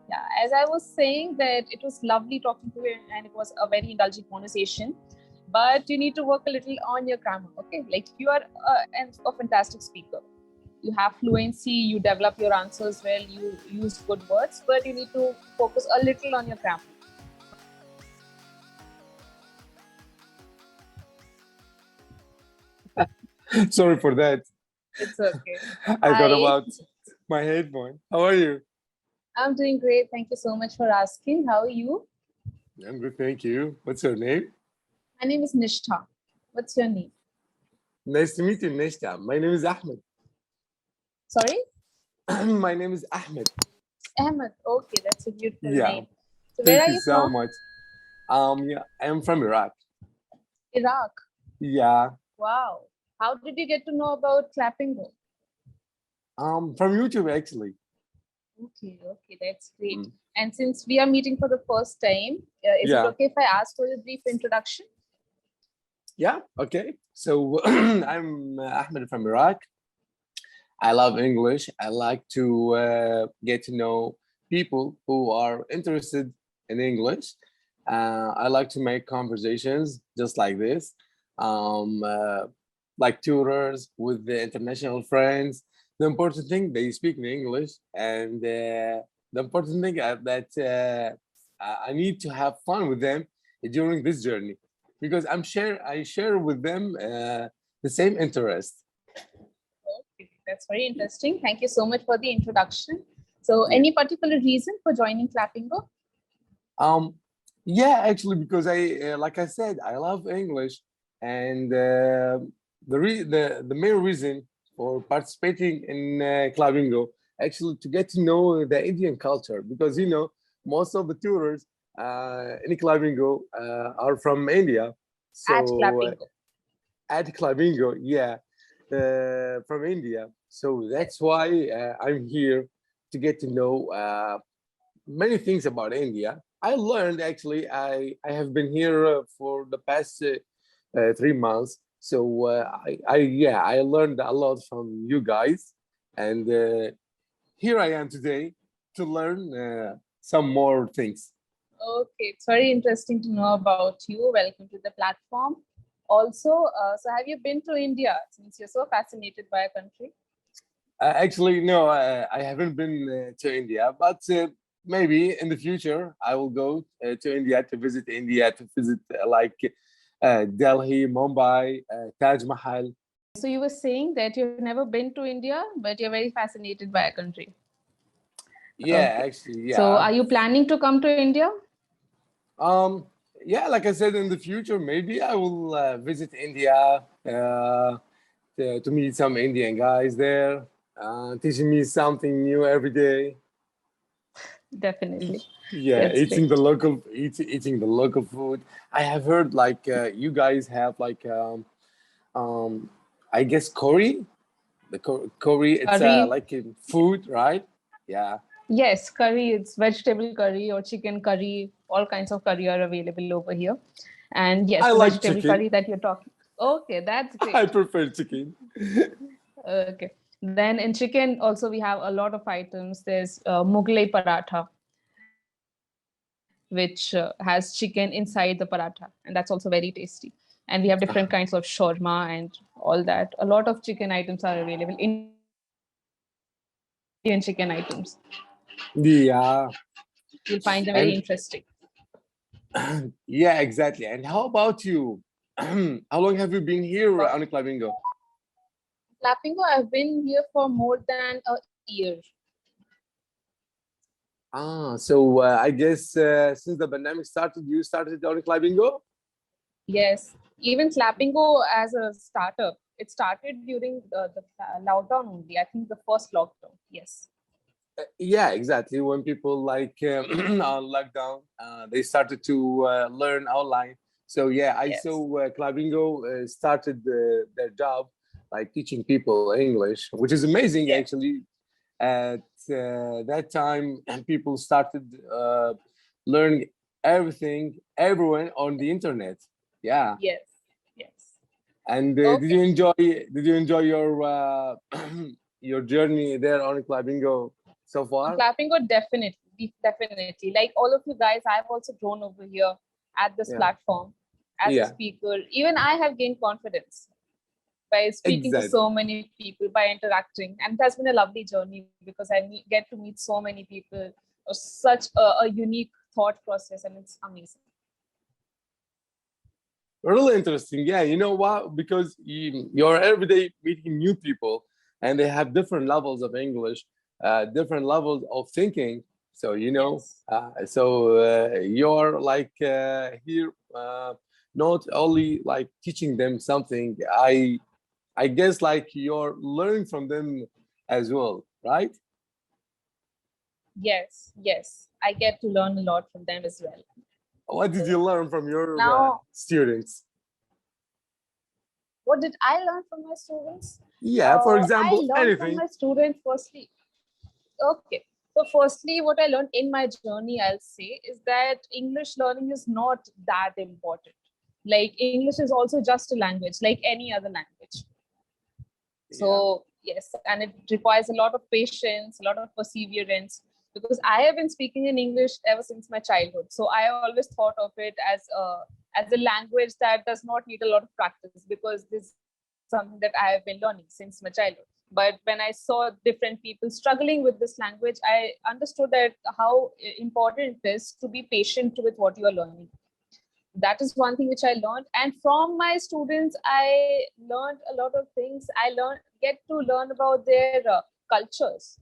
Yeah, as I was saying that it was lovely talking to you and it was a very indulgent conversation. But you need to work a little on your grammar, okay? Like you are a fantastic speaker. You have fluency, you develop your answers well, you use good words, but you need to focus a little on your grammar. Sorry for that. It's okay. I thought Hi, about my headphone. How are you? I'm doing great. Thank you so much for asking. How are you? I'm good, thank you. What's your name? My name is Nishtha. What's your name? Nice to meet you, Neshta. My name is Ahmed. Sorry? My name is Ahmed. Ahmed. Okay, that's a beautiful Yeah, name. So where thank are you you so from? much. Yeah, I'm from Iraq. Iraq. Yeah, Wow. How did you get to know about Clapingo? from YouTube actually. Okay, okay, that's great. Mm. And since we are meeting for the first time, is it Yeah, okay if I ask for a brief introduction? yeah, okay. So I'm Ahmed from Iraq. I love English. I like to get to know people who are interested in English. I like to make conversations just like this, um, uh, like tutors with the international friends. The important thing they speak in English, and the important thing that I need to have fun with them during this journey because I share with them the same interest. Okay, that's very interesting. Thank you so much for the introduction. So, Yeah. any particular reason for joining Clapingo? Um, yeah, actually, because like I said, I love English, and the main reason for participating in Clavingo actually to get to know the Indian culture, because most of the tutors in Clavingo are from India, At so Clapingo. at Clavingo, yeah, from India. So that's why I'm here to get to know many things about India. I learned actually. I have been here for the past 3 months. So I learned a lot from you guys, and here I am today to learn some more things. Okay, it's very interesting to know about you. Welcome to the platform. Also, so have you been to India since you're so fascinated by a country? Actually, no, I haven't been to India, but maybe in the future I will go to India to visit India to visit Delhi, Mumbai, Taj Mahal. So you were saying that you've never been to India, but you're very fascinated by a country. Yeah, Okay. actually, So yeah. are you planning to come to India? Um, yeah, like I said, in the future, maybe I will visit India to meet some Indian guys there, teaching me something new every day. Definitely. Yeah, That's great. eating the local food. I have heard like you guys have um, I guess curry. The curry, it's Curry. like food, right? Yeah, Yes, curry. It's vegetable curry or chicken curry. All kinds of curry are available over here. And yes, I the like vegetable curry chicken. that you're talking. Okay, that's I great. prefer chicken. Okay. Then in chicken, also we have a lot of items. There's Mughlai paratha, which has chicken inside the paratha, and that's also very tasty. And we have different kinds of shawarma and all that. A lot of chicken items are available. Indian chicken items. Yeah, You'll find them very and interesting. yeah, exactly. And how about you? How long have you been here on Clavingo? Clapingo, I've been here for more than a year. So I guess since the pandemic started, you started on Clavingo? Yes, even Clapingo as a startup, it started during the lockdown only. I think the first lockdown. Yes. Yeah, exactly. When people like on lockdown, they started to learn online. So yeah, I saw Yes. Clavingo started their job like teaching people English, which is amazing Yes. actually. At that time, people started learning everything, everyone on the internet. Yeah. Yes. Yes. And Okay. did you enjoy your your journey there on Clavingo so On far? Clapingo, definitely. definitely. Like all of you guys, I've also grown over here at this Yeah, platform as a yeah, speaker. Even I have gained confidence by speaking to exactly. so many people, by interacting. And it has been a lovely journey because I get to meet so many people of such a unique thought process, and it's amazing. Really interesting. Yeah, you know what? Because you're every day meeting new people, and they have different levels of English, different levels of thinking. So Yes. you're like here, not only like teaching them something. I guess like you're learning from them as well, right? Yes, yes. I get to learn a lot from them as well. What did you learn from your Now, students? what did I learn from my students? Yeah, for I example, learned from anything. my students firstly. Okay. So, firstly, what I learned in my journey, I'll say, is that English learning is not that important. Like, English is also just a language, like any other language. Yeah, So, yes, and it requires a lot of patience, a lot of perseverance, because I have been speaking in English ever since my childhood. So, I always thought of it as a language that does not need a lot of practice, because this is something that I have been learning since my childhood. But when I saw different people struggling with this language, I understood that how important it is to be patient with what you are learning. That is one thing which I learned. And from my students, I learned a lot of things. I get to learn about their cultures.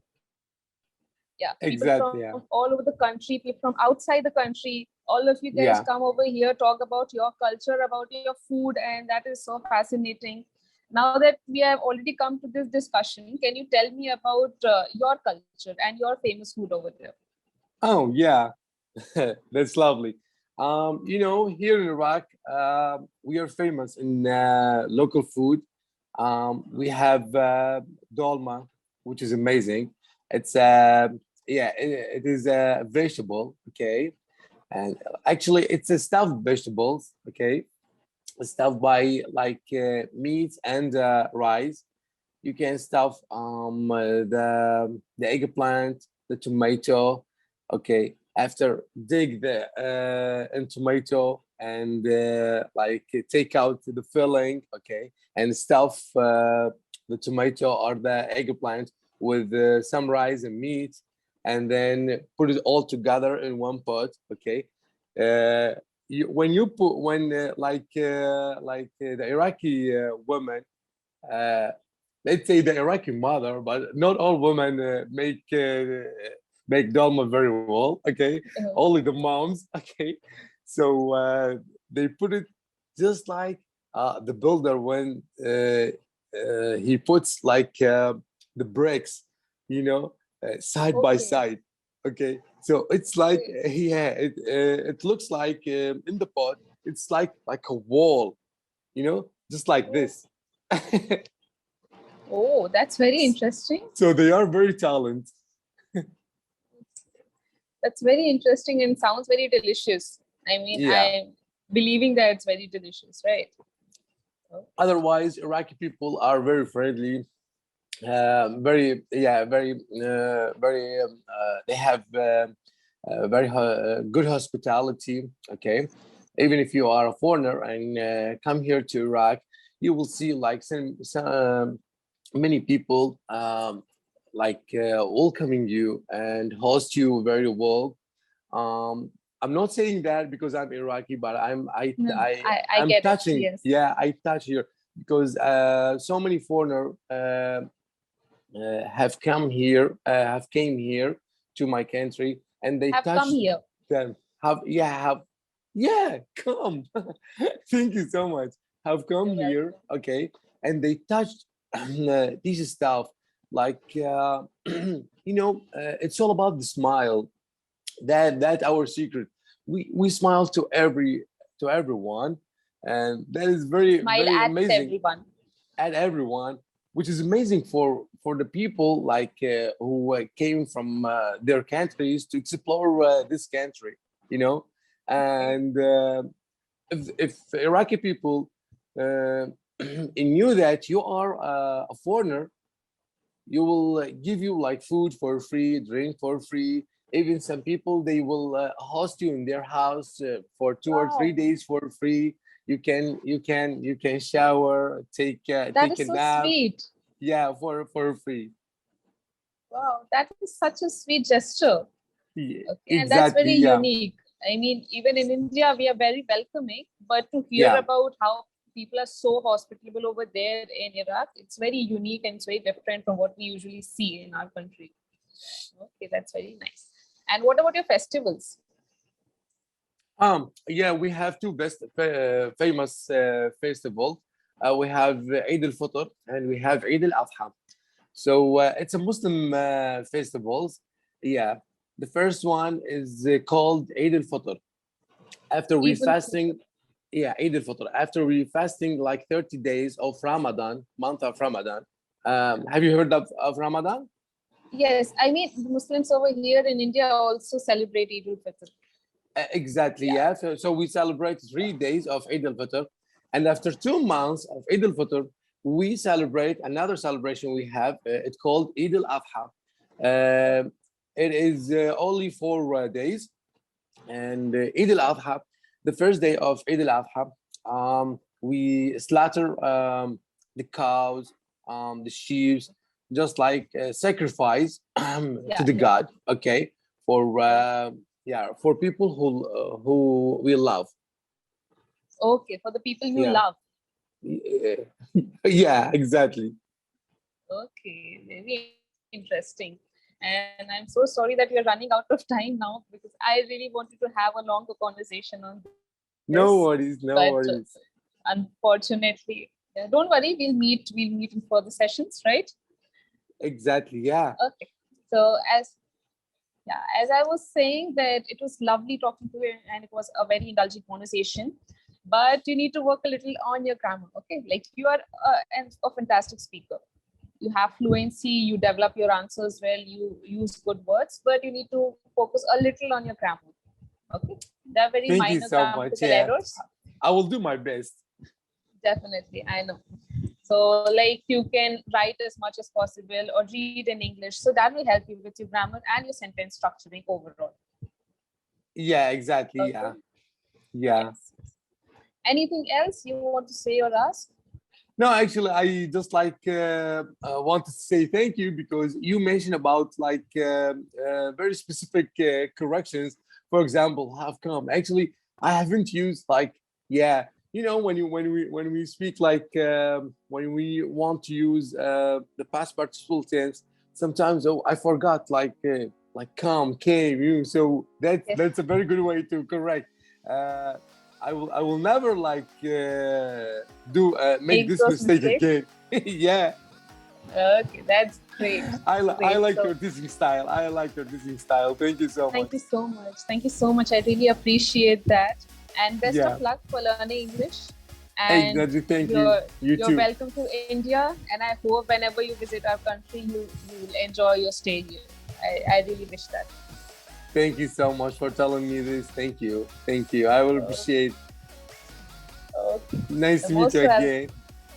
Yeah, people exactly. from Yeah, all over the country, people from outside the country. All of you guys yeah. come over here, talk about your culture, about your food, and that is so fascinating. Now that we have already come to this discussion, can you tell me about your culture and your famous food over there? Oh, yeah. That's lovely. Here in Iraq, we are famous in local food. We have dolma, which is amazing. It's yeah, it is a vegetable, okay, and actually it's a stuffed vegetables, okay, stuffed by like meat and rice. You can stuff the eggplant, the tomato. Okay, after dig the in tomato and like take out the filling. Okay, and stuff the tomato or the eggplant with some rice and meat, and then put it all together in one pot. Okay. When you put when the Iraqi woman, uh, let's say the Iraqi mother, but not all women make dolma very well. Okay, only the moms. Okay, so they put it just like the builder when he puts like the bricks, side by Okay. side. Okay, so it's like Okay. yeah, it looks like in the pot, it's like a wall, just like this. Oh, that's very interesting. So they are very talented. That's very interesting and sounds very delicious. I mean, Yeah. I'm believing that it's very delicious, right? Oh, Otherwise, Iraqi people are very friendly, very yeah, they have very good hospitality. Okay, even if you are a foreigner and come here to Iraq, you will see like some many people like welcoming you and host you very well. I'm not saying that because I'm Iraqi, but no, I I'm get it. touching. Yes. Yeah, I touch here because so many foreigner have come here, have came here to my country, and they Have come touched here. them. Yeah, come. Thank you so much. Have come You're here, welcome. okay, and they touched this stuff like it's all about the smile. That our secret. We smile to everyone, and that is very Smile very at amazing everyone. at everyone, which is amazing for the people like who came from their countries to explore this country, you know. Okay. And if Iraqi people uh, knew that you are a foreigner, you will give you like food for free, drink for free, Even some people, they will host you in their house for 2 or 3 days Wow, for free. You can shower, that take is a so nap, sweet. yeah, for free. Wow, that is such a sweet gesture. Yeah, Okay, and that's exactly. very Yeah, unique. I mean, even in India, we are very welcoming, but to hear yeah. about how people are so hospitable over there in Iraq, it's very unique and it's very different from what we usually see in our country. Okay, that's very nice. And what about your festivals? Yeah, we have two best famous festivals. We have Eid al-Fitr and we have Eid al-Adha. So it's a Muslim festivals. Yeah, the first one is called Eid al-Fitr. After we Eid al-Fitr. fasting, yeah, Eid al-Fitr. After we fasting like 30 days of Ramadan, month of Ramadan. Have you heard of Ramadan? Yes, I mean, Muslims over here in India also celebrate Eid al-Fitr. Exactly, Yeah. yeah. So we celebrate 3 days of Eid al-Fitr. And after 2 months of Eid al-Fitr, we celebrate another celebration we have. It's called Eid al-Adha. Uh, it is only 4 days. And Eid al-Adha, the first day of Eid al-Adha, we slaughter the cows, the sheep, just like sacrifice to Yeah, the yeah. God, okay, for Okay. yeah, for people who we love. Okay, for the people you Yeah, love. yeah, exactly. Okay, very interesting. And I'm so sorry that you're running out of time now because I really wanted to have a longer conversation on this. No But worries, no worries. unfortunately, yeah, don't worry, we'll meet in further sessions, right? Exactly, yeah. Okay. So as I was saying that it was lovely talking to you and it was a very indulgent conversation, but you need to work a little on your grammar. Okay, like you are a fantastic speaker. You have fluency, you develop your answers well, you use good words, but you need to focus a little on your grammar. Okay, there are very Thank you minor so much. grammatical Yeah, errors. I will do my best. Definitely, I know. So, like you can write as much as possible or read in English. So that will help you with your grammar and your sentence structuring overall. Yeah, exactly. Okay. Yeah, yeah. Yes. Anything else you want to say or ask? No, actually, I just like wanted to say thank you because you mentioned about like very specific corrections. For example, have come. Actually, I haven't used like yeah. When we speak like when we want to use the past participle tense, sometimes oh I forgot like come came you. So Yes. that's a very good way to correct. Uh, I will never like do make Make this those mistake mistakes. again. Yeah, Okay, that's great. I Great. like So your teaching style. I like your teaching style. Thank you so thank much. you so much. Thank you so much. I really appreciate that. And best of Yeah, luck for learning English. And exactly. Thank you. You you're too. welcome to India. And I hope whenever you visit our country, you will enjoy your stay here. I really wish that. Thank you so much for telling me this. Thank you. Thank you. I will Uh, appreciate. okay. Nice You're to meet you most welcome. again.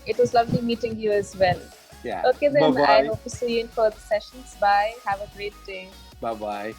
It was lovely meeting you as well. Yeah. Okay, Bye then I bye. hope to see you in further sessions. Bye. Have a great day. Bye bye.